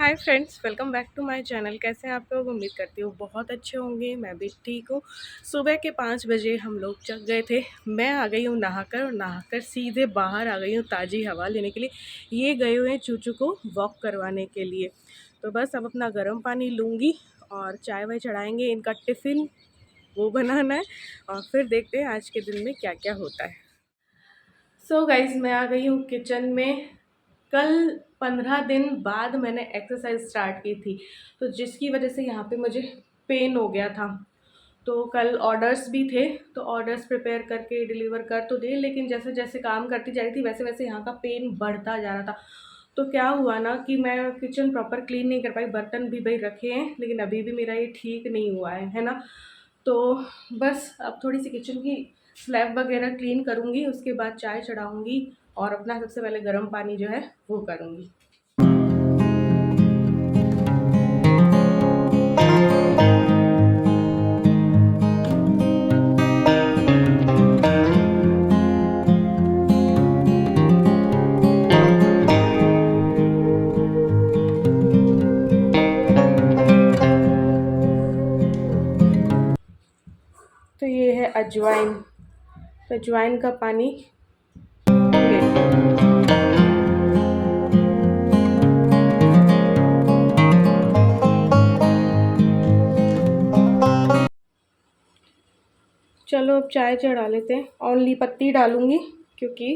Hi friends, welcome back to my channel. कैसे हैं आप लोग? उम्मीद करती हूँ बहुत अच्छे होंगे। मैं भी ठीक हूँ। सुबह के 5 बजे हम लोग जग गए थे। मैं आ गई हूँ नहाकर और नहाकर सीधे बाहर आ गई हूँ ताज़ी हवा लेने के लिए। ये गए हुए हैं चूचू को वॉक करवाने के लिए। तो बस अब अपना गर्म पानी लूँगी और चाय वाय चढ़ाएँगे। इनका टिफ़िन वो बनाना है और फिर देखते हैं आज के दिन में क्या क्या होता है। सो गाइज, मैं आ गई हूँ किचन में। कल 15 दिन बाद मैंने एक्सरसाइज स्टार्ट की थी, तो जिसकी वजह से यहाँ पे मुझे पेन हो गया था। तो कल ऑर्डर्स भी थे, तो ऑर्डर्स प्रिपेयर करके डिलीवर कर तो दे, लेकिन जैसे जैसे काम करती जा रही थी वैसे वैसे यहाँ का पेन बढ़ता जा रहा था। तो क्या हुआ ना कि मैं किचन प्रॉपर क्लीन नहीं कर पाई। बर्तन भी भाई रखे हैं, लेकिन अभी भी मेरा ये ठीक नहीं हुआ है ना। तो बस अब थोड़ी सी किचन की स्लैब वगैरह क्लीन करूँगी, उसके बाद चाय चढ़ाऊँगी और अपना सबसे पहले गर्म पानी जो है वो करूँगी। तो ये है अजवाइन। तो अजवाइन का पानी लेती हूँ। चलो अब चाय चढ़ा लेते हैं। ओनली पत्ती डालूँगी क्योंकि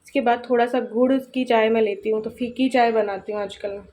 इसके बाद थोड़ा सा गुड़ की चाय मैं लेती हूँ, तो फीकी चाय बनाती हूँ आजकल मैं।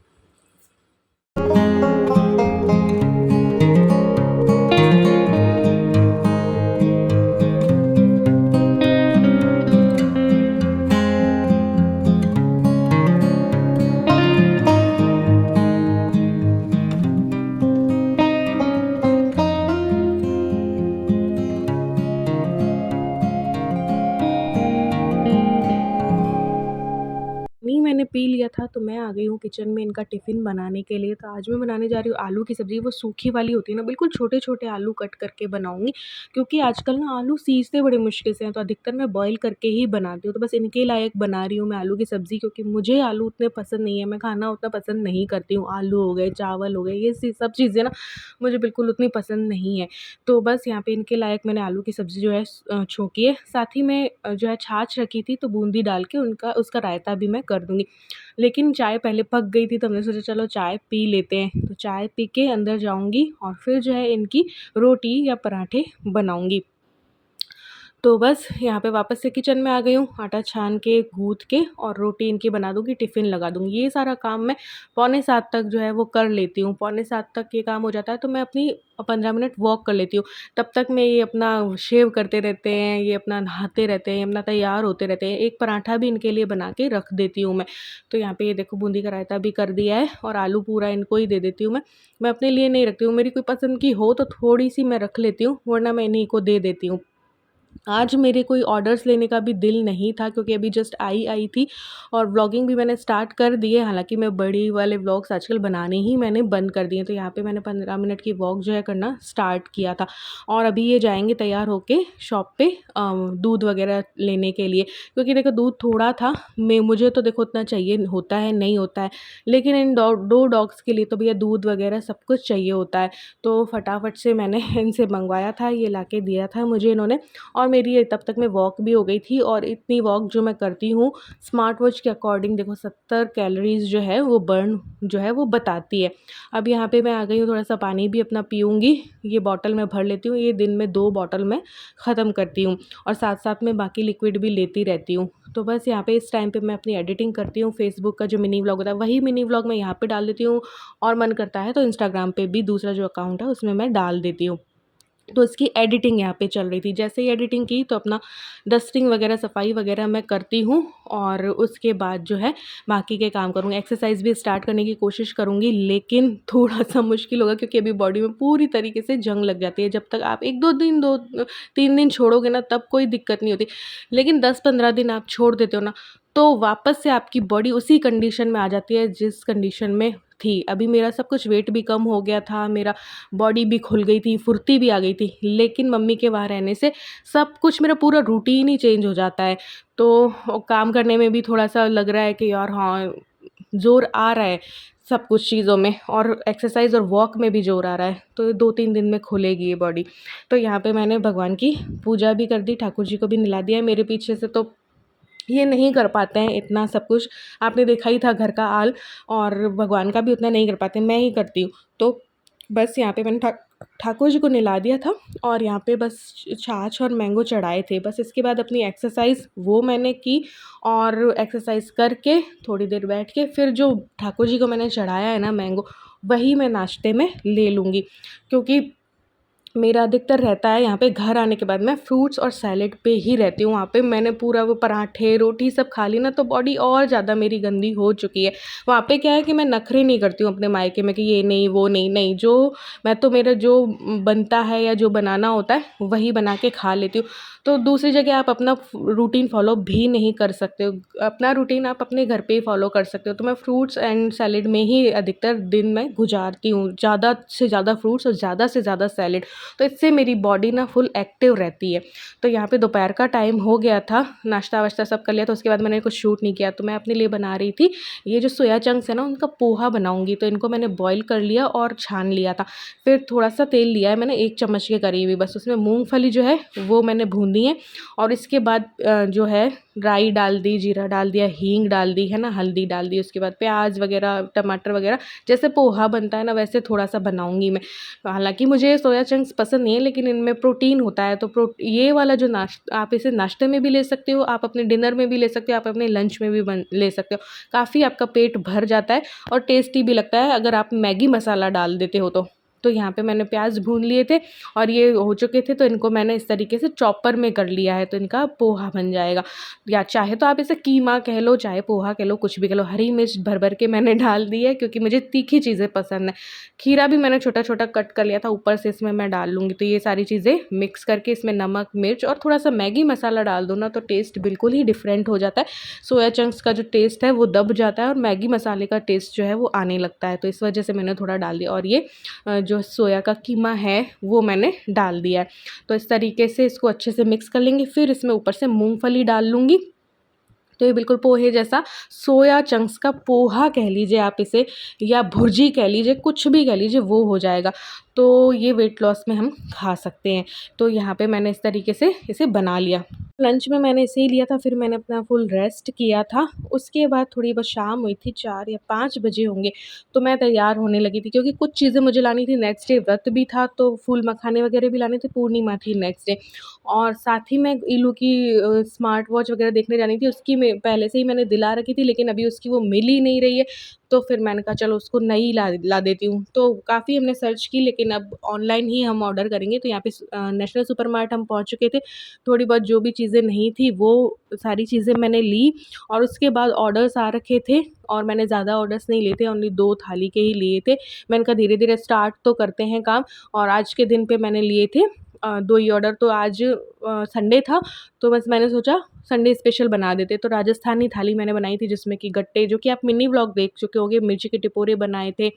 नहीं, मैंने पी लिया था तो मैं आ गई हूँ किचन में इनका टिफ़िन बनाने के लिए। तो आज मैं बनाने जा रही हूँ आलू की सब्ज़ी। वो सूखी वाली होती है ना, बिल्कुल छोटे-छोटे आलू कट करके बनाऊँगी, क्योंकि आजकल ना आलू सीजते बड़े मुश्किल से हैं, तो अधिकतर मैं बॉयल करके ही बनाती हूँ। तो बस इनके लायक बना रही हूँ मैं आलू की सब्ज़ी, क्योंकि मुझे आलू उतने पसंद नहीं है, मैं खाना उतना पसंद नहीं करती हूँ। आलू हो गए, चावल हो गए, ये सब चीज़ें ना मुझे बिल्कुल उतनी पसंद नहीं है। तो बस यहाँ पे इनके लायक मैंने आलू की सब्ज़ी जो है छोंकी है। साथ ही में जो है छाछ रखी थी, तो बूंदी डाल के उनका उसका रायता भी मैं कर दूँगी। लेकिन चाय पहले पक गई थी, तो हमने सोचा चलो चाय पी लेते हैं। तो चाय पी के अंदर जाऊँगी और फिर जो है इनकी रोटी या पराठे बनाऊँगी। तो बस यहाँ पे वापस से किचन में आ गई हूँ। आटा छान के, गूँथ के और रोटी इनकी बना दूँगी, टिफ़िन लगा दूँगी। ये सारा काम मैं पौने 7 तक जो है वो कर लेती हूँ। पौने 7 तक ये काम हो जाता है, तो मैं अपनी 15 मिनट वॉक कर लेती हूँ। तब तक में ये अपना शेव करते रहते हैं, ये अपना नहाते रहते हैं, अपना तैयार होते रहते हैं। एक पराठा भी इनके लिए बना के रख देती हूँ मैं। तो यहाँ पे ये देखो बूंदी का रायता भी कर दिया है और आलू पूरा इनको ही दे देती हूँ मैं। मैं अपने लिए नहीं रखती हूँ। मेरी कोई पसंद की हो तो थोड़ी-सी मैं रख लेती हूँ, वरना मैं इन्हीं को दे देती हूँ। आज मेरे कोई ऑर्डर्स लेने का भी दिल नहीं था, क्योंकि अभी जस्ट आई थी और व्लॉगिंग भी मैंने स्टार्ट कर दी है। हालाँकि मैं बड़ी वाले व्लॉग्स आजकल बनाने ही मैंने बंद कर दिए हैं। तो यहाँ पे मैंने 15 मिनट की वॉक जो है करना स्टार्ट किया था और अभी ये जाएँगे तैयार होके शॉप पे दूध वग़ैरह लेने के लिए, क्योंकि देखो दूध थोड़ा था। मुझे तो देखो उतना चाहिए होता है, नहीं होता है, लेकिन इन 2 डॉग्स के लिए तो भैया दूध वग़ैरह सब कुछ चाहिए होता है। तो फटाफट से मैंने इनसे मँगवाया था, ये लाके दिया था मुझे इन्होंने। और मेरी ये तब तक में वॉक भी हो गई थी। और इतनी वॉक जो मैं करती हूँ स्मार्ट वॉच के अकॉर्डिंग, देखो 70 कैलोरीज़ जो है वो बर्न जो है वो बताती है। अब यहाँ पे मैं आ गई हूँ, थोड़ा-सा पानी भी अपना पीऊँगी। ये बॉटल मैं भर लेती हूँ, ये दिन में 2 बॉटल मैं ख़त्म करती हूँ और साथ-साथ में बाकी लिक्विड भी लेती रहती हूँ। तो बस यहाँ पे इस टाइम पे मैं अपनी एडिटिंग करती हूँ। फेसबुक का जो मिनी व्लॉग होता है, वही मिनी व्लॉग मैं यहाँ पे डाल देती हूँ और मन करता है तो इंस्टाग्राम पे भी दूसरा जो अकाउंट है उसमें मैं डाल देती हूँ। तो इसकी एडिटिंग यहाँ पे चल रही थी। जैसे ही एडिटिंग की तो अपना डस्टिंग वगैरह, सफाई वगैरह मैं करती हूँ और उसके बाद जो है बाकी के काम करूँगी। एक्सरसाइज़ भी स्टार्ट करने की कोशिश करूँगी, लेकिन थोड़ा-सा मुश्किल होगा, क्योंकि अभी बॉडी में पूरी तरीके से जंग लग जाती है। जब तक आप 1-2 दिन 3 दिन छोड़ोगे ना, तब कोई दिक्कत नहीं होती। लेकिन 10-15 दिन आप छोड़ देते हो ना, तो वापस से आपकी बॉडी उसी कंडीशन में आ जाती है जिस कंडीशन में थी। अभी मेरा सब कुछ वेट भी कम हो गया था, मेरा बॉडी भी खुल गई थी, फुर्ती भी आ गई थी, लेकिन मम्मी के वहाँ रहने से सब कुछ मेरा पूरा रूटीन ही चेंज हो जाता है। तो काम करने में भी थोड़ा-सा लग रहा है कि यार हाँ, ज़ोर आ रहा है सब कुछ चीज़ों में, और एक्सरसाइज़ और वॉक में भी ज़ोर आ रहा है, तो 2-3 दिन में खुलेगी ये बॉडी। तो यहाँ पे मैंने भगवान की पूजा भी कर दी, ठाकुर जी को भी नहला दिया है। मेरे पीछे से तो ये नहीं कर पाते हैं इतना सब कुछ, आपने देखा ही था घर का हाल, और भगवान का भी उतना नहीं कर पाते, मैं ही करती हूँ। तो बस यहाँ पे मैंने ठाकुर जी को नहला दिया था, और यहाँ पे बस छाछ और मैंगो चढ़ाए थे। बस इसके बाद अपनी एक्सरसाइज़ वो मैंने की, और एक्सरसाइज़ करके थोड़ी देर बैठ के फिर जो ठाकुर जी को मैंने चढ़ाया है ना मैंगो, वही मैं नाश्ते में ले लूँगी, क्योंकि मेरा अधिकतर रहता है यहाँ पे घर आने के बाद मैं फ्रूट्स और सैलेड पे ही रहती हूँ। वहाँ पे मैंने पूरा वो पराठे रोटी सब खा ली ना, तो बॉडी और ज़्यादा मेरी गंदी हो चुकी है। वहाँ पे क्या है कि मैं नखरे नहीं करती हूँ अपने मायके में कि ये नहीं वो नहीं, नहीं जो मैं तो मेरा जो बनता है या जो बनाना होता है वही बना के खा लेती हूँ। तो दूसरी जगह आप अपना रूटीन फॉलो भी नहीं कर सकते हो, अपना रूटीन आप अपने घर पे ही फॉलो कर सकते हो। तो मैं फ्रूट्स एंड सैलेड में ही अधिकतर दिन में गुजारती हूँ, ज़्यादा से ज़्यादा फ्रूट्स और ज़्यादा से ज़्यादा सैलेड। तो इससे मेरी बॉडी ना फुल एक्टिव रहती है। तो यहाँ पे दोपहर का टाइम हो गया था, नाश्ता वाश्ता सब कर लिया, तो उसके बाद मैंने कुछ शूट नहीं किया। तो मैं अपने लिए बना रही थी ये जो सोया चंक्स है ना, उनका पोहा बनाऊंगी। तो इनको मैंने बॉईल कर लिया और छान लिया था। फिर थोड़ा सा तेल लिया है मैंने 1 चम्मच के करीब ही, बस उसमें मूंगफली जो है वो मैंने भूनी है, और इसके बाद जो है राई डाल दी, जीरा डाल दिया, हींग डाल दी है ना, हल्दी डाल दी, उसके बाद प्याज वगैरह टमाटर वगैरह जैसे पोहा बनता है ना वैसे थोड़ा सा बनाऊंगी मैं। हालांकि मुझे सोया चंक्स पसंद नहीं है, लेकिन इनमें प्रोटीन होता है, तो ये वाला जो आप इसे नाश्ते में भी ले सकते हो, आप अपने डिनर में भी ले सकते हो, आप अपने लंच में भी ले सकते हो। काफ़ी आपका पेट भर जाता है और टेस्टी भी लगता है अगर आप मैगी मसाला डाल देते हो तो यहाँ पे मैंने प्याज भून लिए थे और ये हो चुके थे, तो इनको मैंने इस तरीके से चॉपर में कर लिया है, तो इनका पोहा बन जाएगा। या चाहे तो आप इसे कीमा कह लो, चाहे पोहा कह लो, कुछ भी कह लो। हरी मिर्च भर भर के मैंने डाल दी है क्योंकि मुझे तीखी चीज़ें पसंद है। खीरा भी मैंने छोटा छोटा कट कर लिया था, ऊपर से इसमें मैं डाल लूँगी। तो ये सारी चीज़ें मिक्स करके इसमें नमक मिर्च और थोड़ा सा मैगी मसाला डाल दो ना, तो टेस्ट बिल्कुल ही डिफरेंट हो जाता है। सोया चंक्स का जो टेस्ट है वो दब जाता है और मैगी मसाले का टेस्ट जो है वो आने लगता है। तो इस वजह से मैंने थोड़ा डाल दिया, और ये जो सोया का कीमा है वो मैंने डाल दिया है। तो इस तरीके से इसको अच्छे से मिक्स कर लेंगे। फिर इसमें ऊपर से मूंगफली डाल लूँगी। तो ये बिल्कुल पोहे जैसा सोया चंक्स का पोहा कह लीजिए आप इसे, या भुर्जी कह लीजिए, कुछ भी कह लीजिए, वो हो जाएगा। तो ये वेट लॉस में हम खा सकते हैं। तो यहाँ पे मैंने इस तरीके से इसे बना लिया। लंच में मैंने इसे ही लिया था, फिर मैंने अपना फुल रेस्ट किया था। उसके बाद थोड़ी बहुत शाम हुई थी, 4 या 5 बजे होंगे, तो मैं तैयार होने लगी थी क्योंकि कुछ चीज़ें मुझे लानी थी। नेक्स्ट डे व्रत भी था, तो फूल मखाने वगैरह भी लाने थे, पूर्णिमा थी नेक्स्ट डे। और साथ ही मैं इल्लू की स्मार्ट वॉच वगैरह देखने जानी थी, उसकी मैं पहले से ही मैंने दिला रखी थी, लेकिन अभी उसकी वो मिल ही नहीं रही है। तो फिर मैंने कहा चलो उसको नई ला देती हूँ। तो काफ़ी हमने सर्च की, लेकिन अब ऑनलाइन ही हम ऑर्डर करेंगे। तो यहाँ पे नेशनल सुपरमार्ट हम पहुँच चुके थे। थोड़ी बहुत जो भी चीज़ें नहीं थी वो सारी चीज़ें मैंने ली, और उसके बाद ऑर्डर्स आ रखे थे, और मैंने ज़्यादा ऑर्डर्स नहीं लिए थे, ओनली 2 थाली के ही लिए थे। मैंने कहा धीरे-धीरे स्टार्ट तो करते हैं काम, और आज के दिन पे मैंने लिए थे 2 ही ऑर्डर। तो आज संडे था, तो बस मैंने सोचा संडे स्पेशल बना देते। तो राजस्थानी थाली मैंने बनाई थी, जिसमें कि गट्टे, जो कि आप मिनी व्लॉग देख चुके होंगे, मिर्ची के टिपोरे बनाए थे,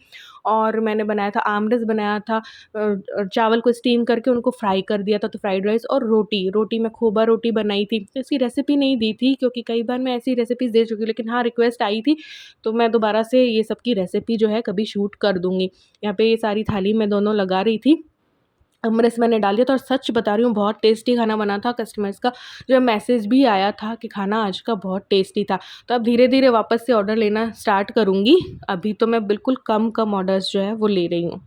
और मैंने बनाया था आमरस बनाया था, चावल को स्टीम करके उनको फ्राई कर दिया था, तो फ्राइड राइस और रोटी मैं खोबा रोटी बनाई थी। तो इसकी रेसिपी नहीं दी थी क्योंकि कई बार मैं ऐसी रेसिपीज़ दे चुकी हूँ, लेकिन हाँ, रिक्वेस्ट आई थी, तो मैं दोबारा से ये सब की रेसिपी जो है कभी शूट कर दूँगी। यहाँ पे ये सारी थाली मैं दोनों लगा रही थी, अमृत मैंने डाल दिया था, और सच बता रही हूँ बहुत टेस्टी खाना बना था। कस्टमर्स का जो मैसेज भी आया था कि खाना आज का बहुत टेस्टी था। तो अब धीरे-धीरे वापस से ऑर्डर लेना स्टार्ट करूँगी। अभी तो मैं बिल्कुल कम ऑर्डर्स जो है वो ले रही हूँ।